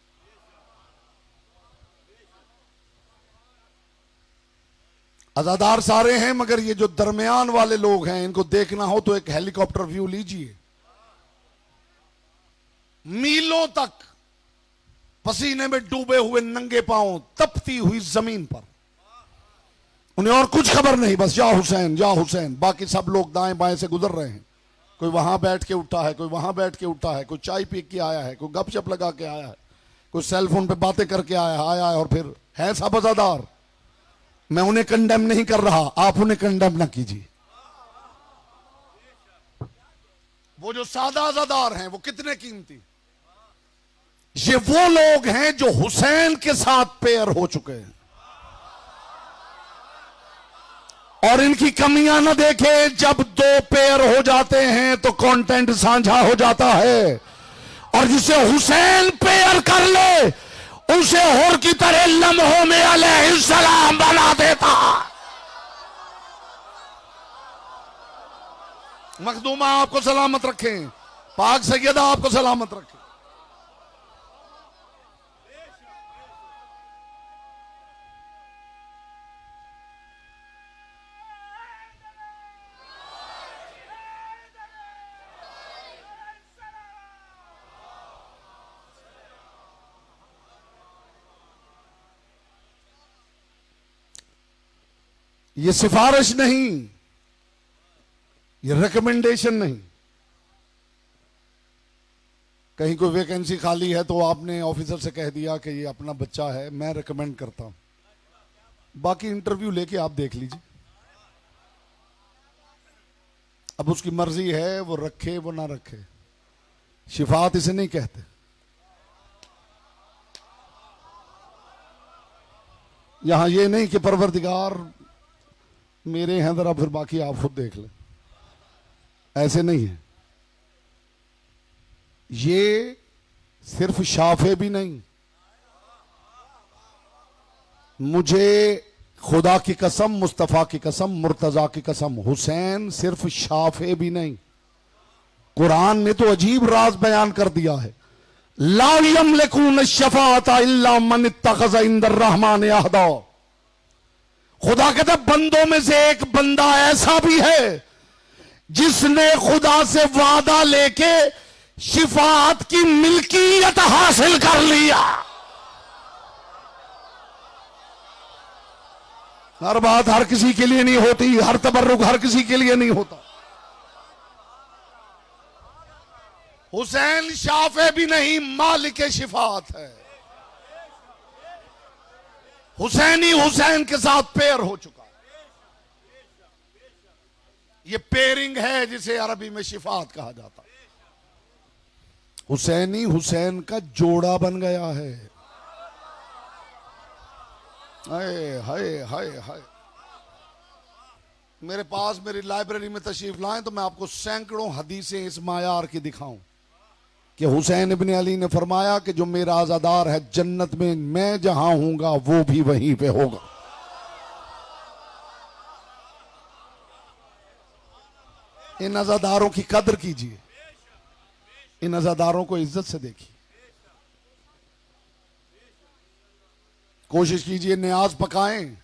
Speaker 1: अज़ादार सारे हैं, मगर ये जो दरमियान वाले लोग हैं, इनको देखना हो तो एक हेलीकॉप्टर व्यू लीजिए। मीलों तक पसीने में डूबे हुए नंगे पांव, तपती हुई जमीन पर, उन्हें और कुछ खबर नहीं, बस या हुसैन या हुसैन। बाकी सब लोग दाएं बाएं से गुजर रहे हैं, कोई वहां बैठ के उठा है, कोई वहां बैठ के उठा है, कोई चाय पी के आया है, कोई गपशप लगा के आया है, कोई सेल फोन पे बातें करके आया है, और फिर है सब अज़ादार। मैं उन्हें कंडेम नहीं कर रहा, आप उन्हें कंडेम ना कीजिए। वो जो सादा आजादार हैं वो कितने कीमती, ये वो लोग हैं जो हुसैन के साथ पेयर हो चुके हैं। और इनकी कमियां ना देखें, जब दो पेयर हो जाते हैं तो कंटेंट साझा हो जाता है, और जिसे हुसैन पेयर कर ले उसे हुर की तरह लम्हों में अलैहिस्सलाम बना देता। मखदूमा आपको सलामत रखें, पाक सैयदा आपको सलामत रखें। ये सिफारिश नहीं, ये रिकमेंडेशन नहीं। कहीं कोई वैकेंसी खाली है तो आपने ऑफिसर से कह दिया कि ये अपना बच्चा है, मैं रिकमेंड करता हूं, बाकी इंटरव्यू लेके आप देख लीजिए। अब उसकी मर्जी है, वो रखे वो ना रखे, शिफात इसे नहीं कहते। यहां ये नहीं कि परवरदिगार मेरे हैं जरा, फिर बाकी आप खुद देख लें, ऐसे नहीं है। ये सिर्फ शाफे भी नहीं, मुझे खुदा की कसम, मुस्तफा की कसम, मुर्तजा की कसम, हुसैन सिर्फ शाफे भी नहीं। कुरान ने तो अजीब राज बयान कर दिया है, ला यमलिकून शफाअत इल्ला मन इत्तखज़ इंदर रहमान अहदा। खुदा कहता बंदों में से एक बंदा ऐसा भी है जिसने खुदा से वादा लेके शिफाअत की मिल्कियत हासिल कर लिया। हर बात हर किसी के लिए नहीं होती, हर तबर्रुक हर किसी के लिए नहीं होता। हुसैन शाफे भी नहीं, मालिक शिफाअत है। हुसैनी हुसैन के साथ पेयर हो चुका है। ये पेयरिंग है जिसे अरबी में शिफाअत कहा जाता है। हुसैनी हुसैन का जोड़ा बन गया है। हाय हाय हाय हाय। मेरे पास मेरी लाइब्रेरी में तशरीफ लाएं तो मैं आपको सैकड़ों हदीसें इस मायार की दिखाऊं कि हुसैन इब्न अली ने फरमाया कि जो मेरा आजादार है जन्नत में मैं जहां हूंगा वो भी वहीं पे होगा। इन आजादारों की कदर कीजिए, इन आजादारों को इज्जत से देखिए। कोशिश कीजिए न्याज पकाएं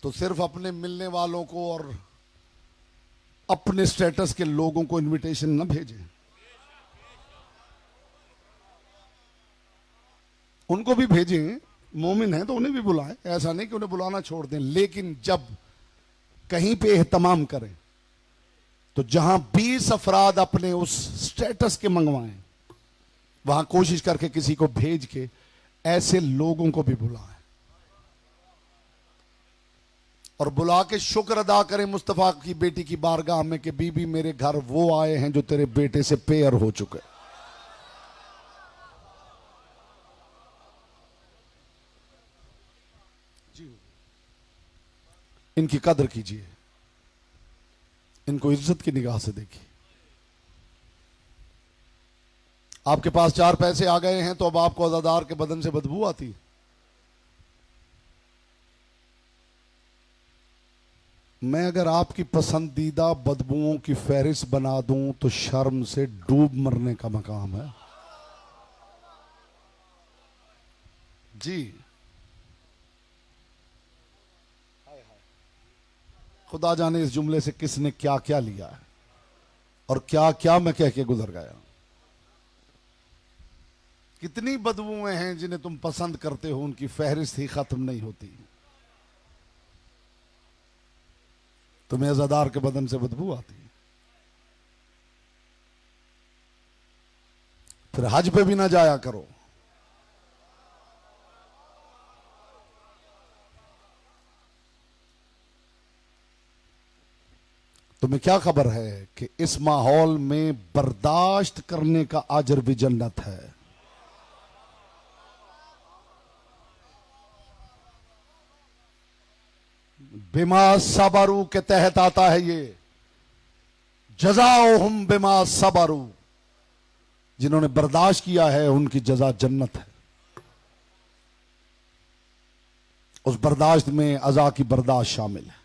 Speaker 1: तो सिर्फ अपने मिलने वालों को और अपने स्टेटस के लोगों को इनविटेशन न भेजें, उनको भी भेजें। मोमिन हैं तो उन्हें भी बुलाएं, ऐसा नहीं कि उन्हें बुलाना छोड़ दें, लेकिन जब कहीं पे एहतमाम करें तो जहां 20 अफराद अपने उस स्टेटस के मंगवाएं, वहां कोशिश करके किसी को भेज के ऐसे लोगों को भी बुलाएं और बुला के शुक्र अदा करें मुस्तफा की बेटी की बारगाह में कि बीबी मेरे घर वो आए हैं जो तेरे बेटे से पेयर हो चुके। जी, इनकी कदर कीजिए, इनको इज्जत की निगाह से देखिए। आपके पास 4 पैसे आ गए हैं तो अब आपको अज़ादार के बदन से बदबू आती। मैं अगर आपकी पसंदीदा बदबुओं की फहरिस्त बना दूं तो शर्म से डूब मरने का मकाम है। जी, खुदा जाने इस जुमले से किसने क्या क्या लिया है और क्या क्या मैं कह के गुजर गया। कितनी बदबुएं हैं जिन्हें तुम पसंद करते हो, उनकी फहरिस्त ही खत्म नहीं होती। तुम्हें अज़ादार के बदन से बदबू आती है, फिर हज पे भी ना जाया करो। तुम्हें क्या खबर है कि इस माहौल में बर्दाश्त करने का अजर भी जन्नत है। बिमा सबरू के तहत आता है ये, जज़ाओहुम बिमा सबरू, जिन्होंने बर्दाश्त किया है उनकी जज़ा जन्नत है। उस बर्दाश्त में अज़ा की बर्दाश्त शामिल है।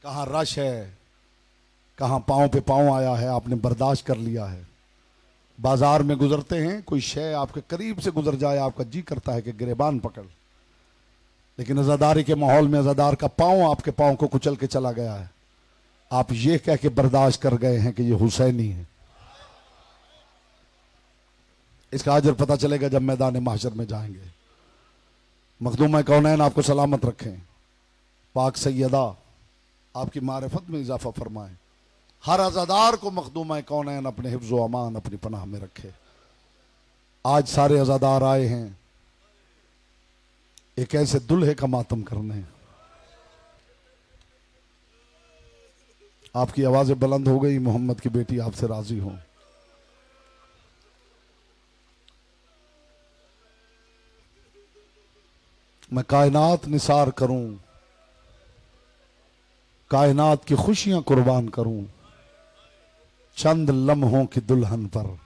Speaker 1: कहां रश है, कहां पांव पे पांव आया है, आपने बर्दाश्त कर लिया है। बाजार में गुजरते हैं, कोई शय आपके करीब से गुजर जाए, आपका जी करता है कि गिरेबान पकड़, लेकिन अज़ादारी के माहौल में अज़ादार का पांव आपके पांव को कुचल के चला गया है। आप ये कह के बर्दाश्त कर गए हैं कि ये हुसैनी है। इसका अजर पता चलेगा जब मैदान महशर में जाएंगे। मखदूम कौनैन आपको सलामत रखें, पाक सैयदा आपकी मारिफत में इजाफा फरमाएं। हर अज़ादार को मखदूम कौनैन अपने हिफ्ज़ व अमान अपनी पनाह में रखे। आज सारे अज़ादार आए हैं एक ऐसे दुल्हे का मातम करने। आपकी आवाजें बुलंद हो गई, मोहम्मद की बेटी आपसे राजी हो। मैं कायनात निसार करूं, कायनात की खुशियां कुर्बान करूं, चंद लम्हों की दुल्हन पर।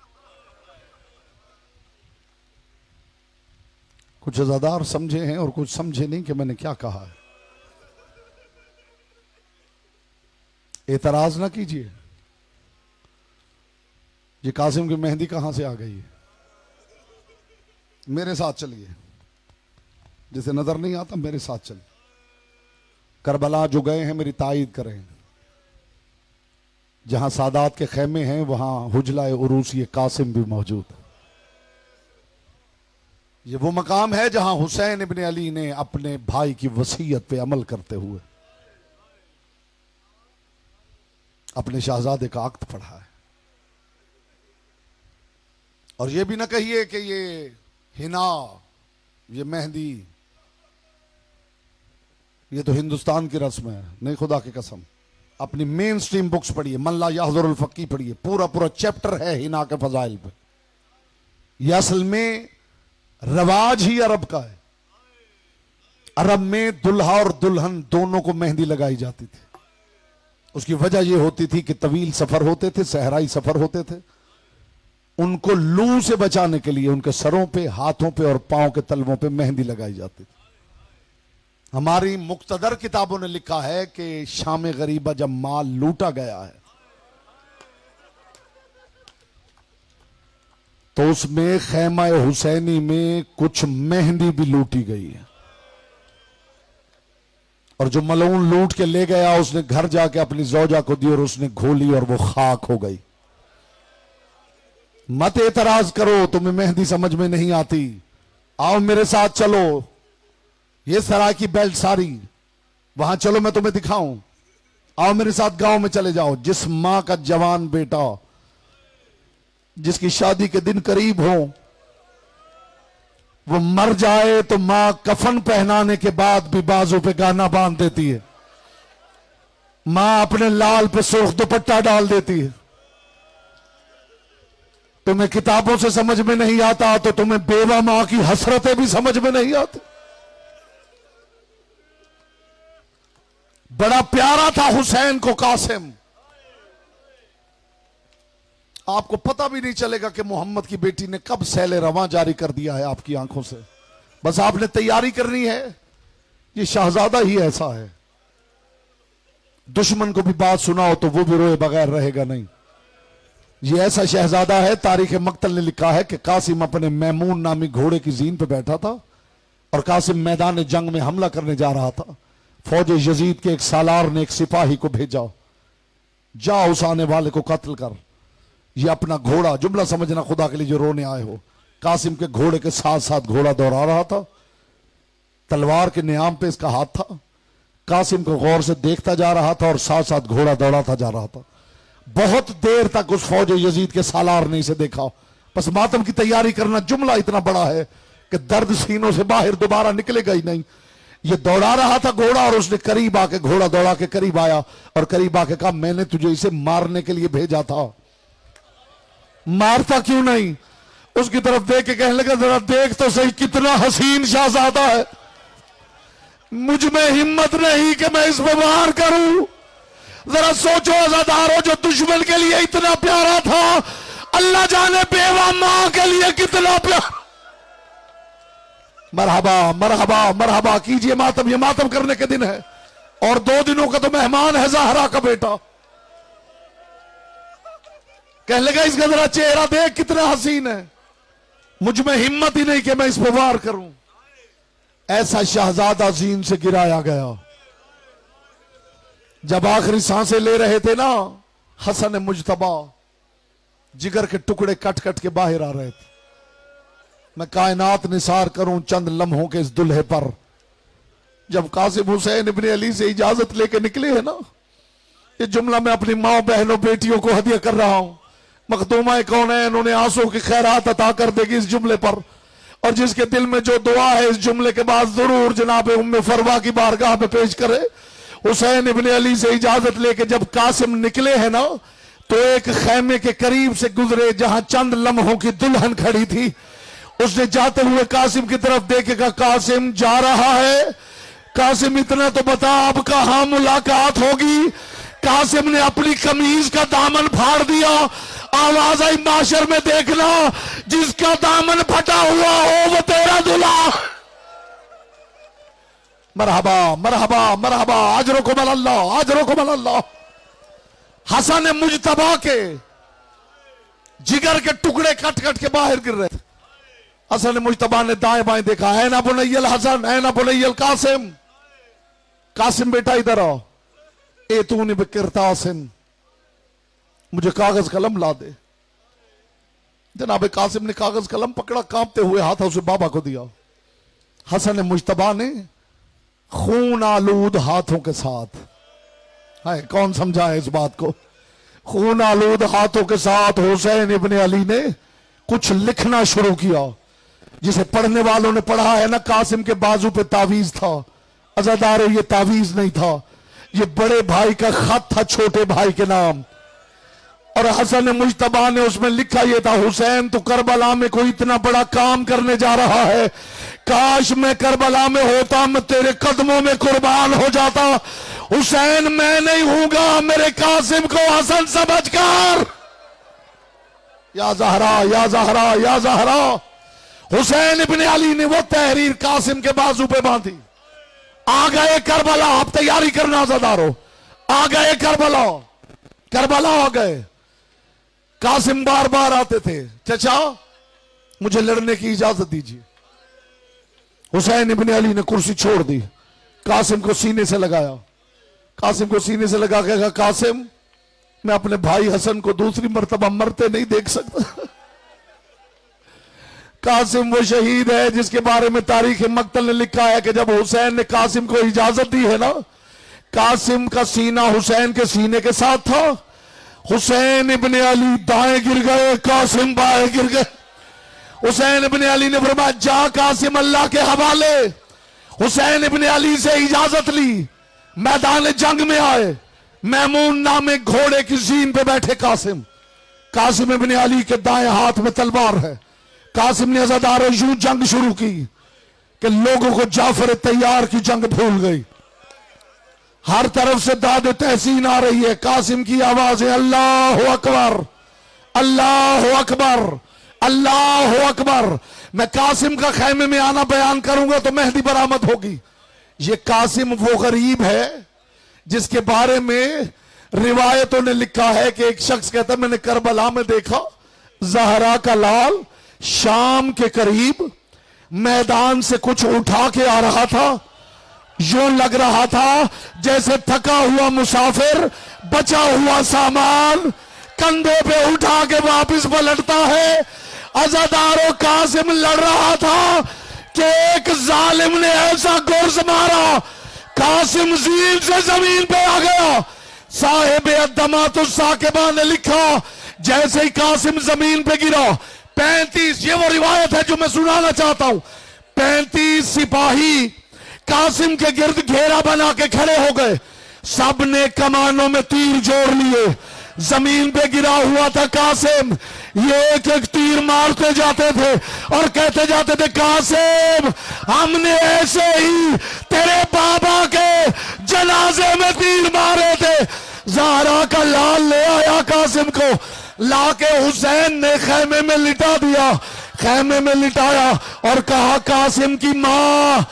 Speaker 1: कुछ अज़ादार समझे हैं और कुछ समझे नहीं कि मैंने क्या कहा है। एतराज ना कीजिए। ये कासिम की मेहंदी कहां से आ गई है? मेरे साथ चलिए, जिसे नजर नहीं आता मेरे साथ चलिए। करबला जो गए हैं मेरी तायीद करें। जहां सादात के खेमे हैं वहां हुजला उरूसी कासिम भी मौजूद है। ये वो मकाम है जहां हुसैन इब्ने अली ने अपने भाई की वसीयत पे अमल करते हुए अपने शहजादे का अक्द पढ़ा है। और ये भी ना कहिए कि ये हिना, ये मेहंदी, ये तो हिंदुस्तान की रस्म है। नहीं, खुदा की कसम, अपनी मेन स्ट्रीम बुक्स पढ़िए, मल्ला याहजुरुल फक्की पढ़िए, पूरा पूरा चैप्टर है हिना के फजाइल पे। यह असल में रवाज ही अरब का है। अरब में दुल्हा और दुल्हन दोनों को मेहंदी लगाई जाती थी। उसकी वजह यह होती थी कि तवील सफर होते थे, सहराई सफर होते थे। उनको लू से बचाने के लिए उनके सरों पे, हाथों पे और पांव के तलवों पे मेहंदी लगाई जाती थी। हमारी मुक्तदर किताबों ने लिखा है कि शाम गरीबा जब माल लूटा गया है तो उसमें खैमा हुसैनी में कुछ मेहंदी भी लूटी गई है। और जो मलऊन लूट के ले गया उसने घर जाके अपनी जौजा को दी और उसने घोली और वो खाक हो गई। मत एतराज करो, तुम्हें मेहंदी समझ में नहीं आती। आओ मेरे साथ चलो, ये सराय की बेल्ट सारी, वहां चलो मैं तुम्हें दिखाऊं। आओ मेरे साथ गांव में चले जाओ। जिस मां का जवान बेटा, जिसकी शादी के दिन करीब हो, वो मर जाए तो मां कफन पहनाने के बाद भी बाजू पे गाना बांध देती है। मां अपने लाल पे सुर्ख दुपट्टा डाल देती है। तुम्हें किताबों से समझ में नहीं आता तो तुम्हें बेवा मां की हसरतें भी समझ में नहीं आती। बड़ा प्यारा था हुसैन को कासिम। आपको पता भी नहीं चलेगा कि मोहम्मद की बेटी ने कब सैले रवां जारी कर दिया है आपकी आंखों से। बस आपने तैयारी करनी है। ये शहजादा ही ऐसा है, दुश्मन को भी बात सुनाओ तो वो भी रोए बगैर रहेगा नहीं। ये ऐसा शहजादा है, तारीख मक्तल ने लिखा है कि कासिम अपने मैमून नामी घोड़े की जीन पे बैठा था और कासिम मैदान जंग में हमला करने जा रहा था। फौज यजीद के एक सालार ने एक सिपाही को भेजा, जा उस आने वाले को कत्ल कर। ये अपना घोड़ा, जुमला समझना खुदा के लिए जो रोने आए हो, कासिम के घोड़े के साथ साथ घोड़ा दौड़ा रहा था। तलवार के नियाम पे इसका हाथ था। कासिम को गौर से देखता जा रहा था और साथ साथ घोड़ा दौड़ाता जा रहा था। बहुत देर तक उस फौज यजीद के सालार ने इसे देखा। बस मातम की तैयारी करना, जुमला इतना बड़ा है कि दर्द सीनों से बाहर दोबारा निकलेगा ही नहीं। ये दौड़ा रहा था घोड़ा और उसने करीब आके घोड़ा दौड़ा के करीब आया और करीब आके कहा मैंने तुझे इसे मारने के लिए भेजा था, मारता क्यों नहीं? उसकी तरफ देख के कहने लगा जरा देख तो सही कितना हसीन शहजादा है, मुझ में हिम्मत नहीं कि मैं इस पर वार करूं। जरा सोचो अज़ादारों, जो दुश्मन के लिए इतना प्यारा था, अल्लाह जाने बेवा मां के लिए कितना प्यारा। मरहबा मरहबा मरहबा कीजिए मातम, ये मातम करने के दिन है और 2 दिनों का तो मेहमान है ज़हरा का बेटा। कहने लगा इसका जरा चेहरा देख कितना हसीन है, मुझ में हिम्मत ही नहीं कि मैं इस पर वार करूं। ऐसा शहजादा जीन से गिराया गया। जब आखिरी सांसें ले रहे थे ना, हसन मुजतबा जिगर के टुकड़े कट कट के बाहर आ रहे थे। मैं कायनात निसार करूं चंद लम्हों के इस दुल्हे पर। जब कासिम हुसैन इब्ने अली से इजाजत लेके निकले हैं ना, ये जुमला मैं अपनी माँ बहनों बेटियों को हदिया कर रहा हूं। मखदूमा कौन है, उन्होंने आंसू की खैरात अता कर देगी इस जुमले पर, और जिसके दिल में जो दुआ है इस जुमले के बाद जरूर जनाब उम्मे फरवा की बारगाह में पेश करे। हुसैन इब्ने अली से इजाजत लेके जब कासिम निकले हैं ना, तो एक खैमे के करीब से गुजरे जहां चंद लम्हों की दुल्हन खड़ी थी। उसने जाते हुए कासिम की तरफ देखेगा, कासिम जा रहा है, कासिम इतना तो बता अब कहां मुलाकात होगी। कासिम ने अपनी कमीज का दामन फाड़ दिया। आवाज आई माशर में देखना, जिसका दामन फटा हुआ हो वो तेरा दूल्हा। मरहबा मरहबा मरहबा, अजरुकुम अल्लाह, अजरुकुम अल्लाह। हसन मुजतबा के जिगर के टुकड़े कट कट के बाहर गिर रहे थे। हसन मुजतबा ने दाएं बाएं देखा, है ना बुनैयल हसन, है ना बुनैयल कासिम। कासिम बेटा इधर आओ। ए तूने बिकिरतासिन, मुझे कागज कलम ला दे। जनाब कासिम ने कागज कलम पकड़ा, कांपते हुए हाथ उसे बाबा को दिया। हसन मुजतबा ने खून आलूद हाथों के साथ, है कौन समझा है इस बात को, खून आलूद हाथों के साथ हुसैन इब्ने अली ने कुछ लिखना शुरू किया, जिसे पढ़ने वालों ने पढ़ा है ना, कासिम के बाजू पे तावीज था। अज़ादारों, ये तावीज नहीं था, ये बड़े भाई का खत था छोटे भाई के नाम। और हसन मुजतबा ने उसमें लिखा यह था, हुसैन तो करबला में कोई इतना बड़ा काम करने जा रहा है, काश मैं करबला में होता, मैं तेरे कदमों में कुर्बान हो जाता। हुसैन मैं नहीं हूंगा, मेरे कासिम को हसन समझकर। या ज़हरा या ज़हरा या ज़हरा। हुसैन इब्ने अली ने वो तहरीर कासिम के बाजू पे बांधी। आ गए करबला, आप तैयारी करना अज़ादारों, आ गए करबला, करबला आ गए। कासिम बार बार आते थे, चचा मुझे लड़ने की इजाजत दीजिए। हुसैन इब्ने अली ने कुर्सी छोड़ दी, कासिम को सीने से लगाया। कासिम को सीने से लगा के कहा, कासिम मैं अपने भाई हसन को दूसरी मर्तबा मरते नहीं देख सकता। कासिम वो शहीद है जिसके बारे में तारीख मक्तल ने लिखा है कि जब हुसैन ने कासिम को इजाजत दी है ना, कासिम का सीना हुसैन के सीने के साथ था। हुसैन इब्ने अली दाएं गिर गए, कासिम बाएं गिर गए। हुसैन इब्ने अली ने फरमाया, जा कासिम अल्लाह के हवाले। हुसैन इब्ने अली से इजाजत ली, मैदान जंग में आए। मैमून नामे घोड़े की जीन पे बैठे कासिम। कासिम इब्ने अली के दाएं हाथ में तलवार है। कासिम ने अज़ादारों यूं जंग शुरू की कि लोगों को जाफर तैयार की जंग भूल गई। हर तरफ से दाद तहसीन आ रही है। कासिम की आवाज है, अल्लाह अकबर, अल्लाह अकबर, अल्लाह अकबर। मैं कासिम का खैमे में आना बयान करूंगा तो मेहदी बरामद होगी। ये कासिम वो गरीब है जिसके बारे में रिवायतों ने लिखा है कि एक शख्स कहता है, मैंने करबला में देखा ज़हरा का लाल शाम के करीब मैदान से कुछ उठा के आ रहा था। यूं लग रहा था जैसे थका हुआ मुसाफिर बचा हुआ सामान कंधे पे उठा के वापस पलटता है। अज़ादारों, कासिम लड़ रहा था कि एक जालिम ने ऐसा गुर्ज मारा, कासिम जीन से जमीन पे आ गया। साहिब अद्दमातुस साकिबा ने लिखा, जैसे ही कासिम जमीन पे गिरा, 35, ये वो रिवायत है जो मैं सुनाना चाहता हूं, 35 सिपाही कासिम के गिर्द घेरा बना के खड़े हो गए। सब ने कमानों में तीर जोड़ लिए। जमीन पे गिरा हुआ था कासिम। ये एक एक तीर मारते जाते थे और कहते जाते थे, कासिम हमने ऐसे ही तेरे बाबा के जनाजे में तीर मारे थे। ज़हरा का लाल ले आया कासिम को, लाके हुसैन ने खैमे में लिटा दिया। खैमे में लिटाया और कहा, कासिम की मां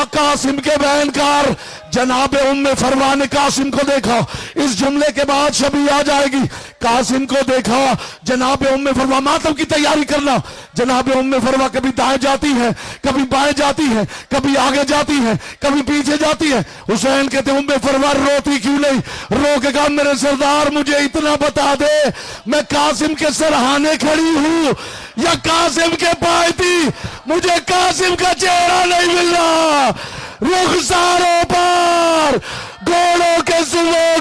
Speaker 1: कासिम के बहनकार जनाब उम्मे फरवा ने कासिम को देखा। इस जुमले के बाद शबी आ जाएगी। कासिम को देखा, जनाब उम्मे फरवा, मातम की तैयारी करना। जनाब उम्मे फरवा कभी दाएं जाती है, कभी बाएं जाती है, कभी आगे जाती है, कभी पीछे जाती है। हुसैन कहते, उम्मे फरवा रोती क्यों नहीं? रो के कहा, मेरे सरदार मुझे इतना बता दे, मैं कासिम के सरहाने खड़ी हूं या कासिम के पायती? मुझे कासिम का चेहरा नहीं मिल रहा। रुखसारों पर घोड़ों के सुबह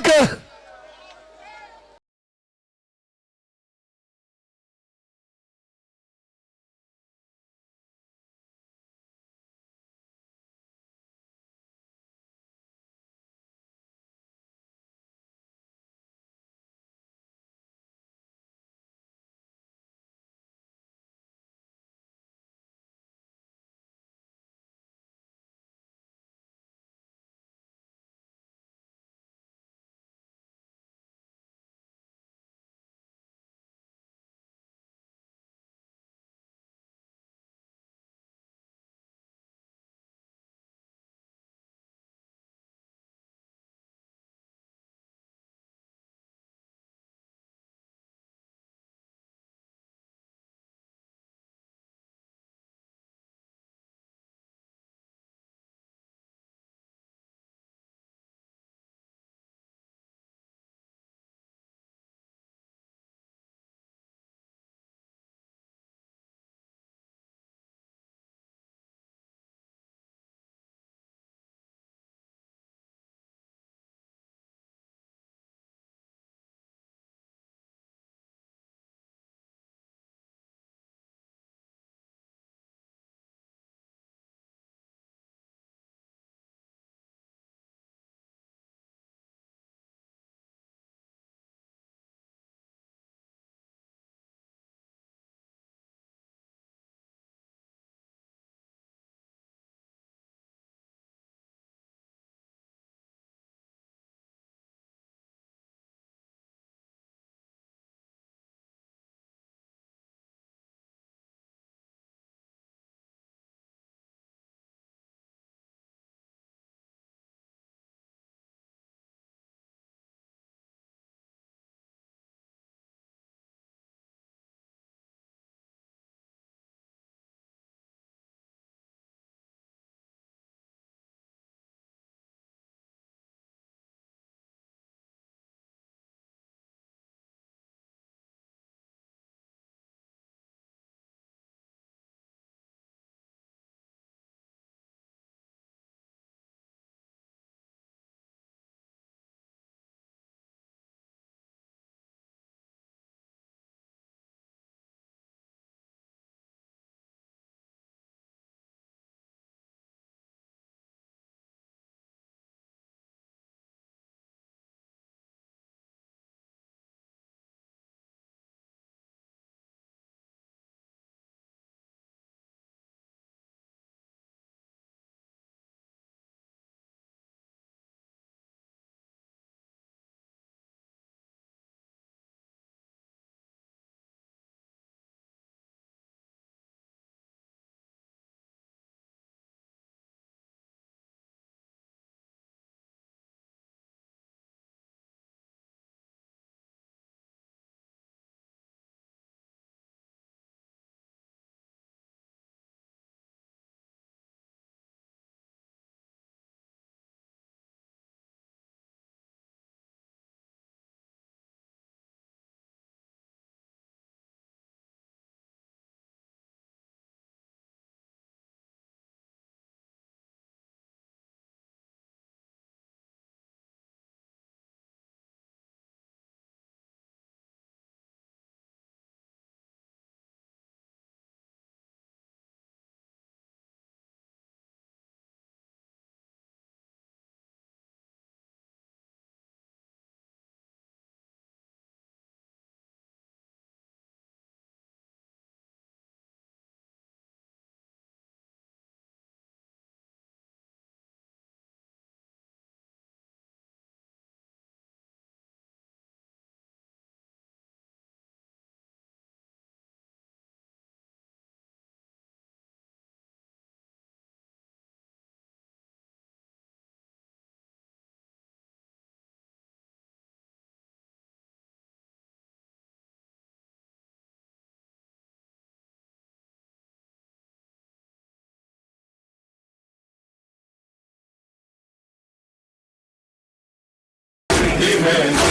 Speaker 3: है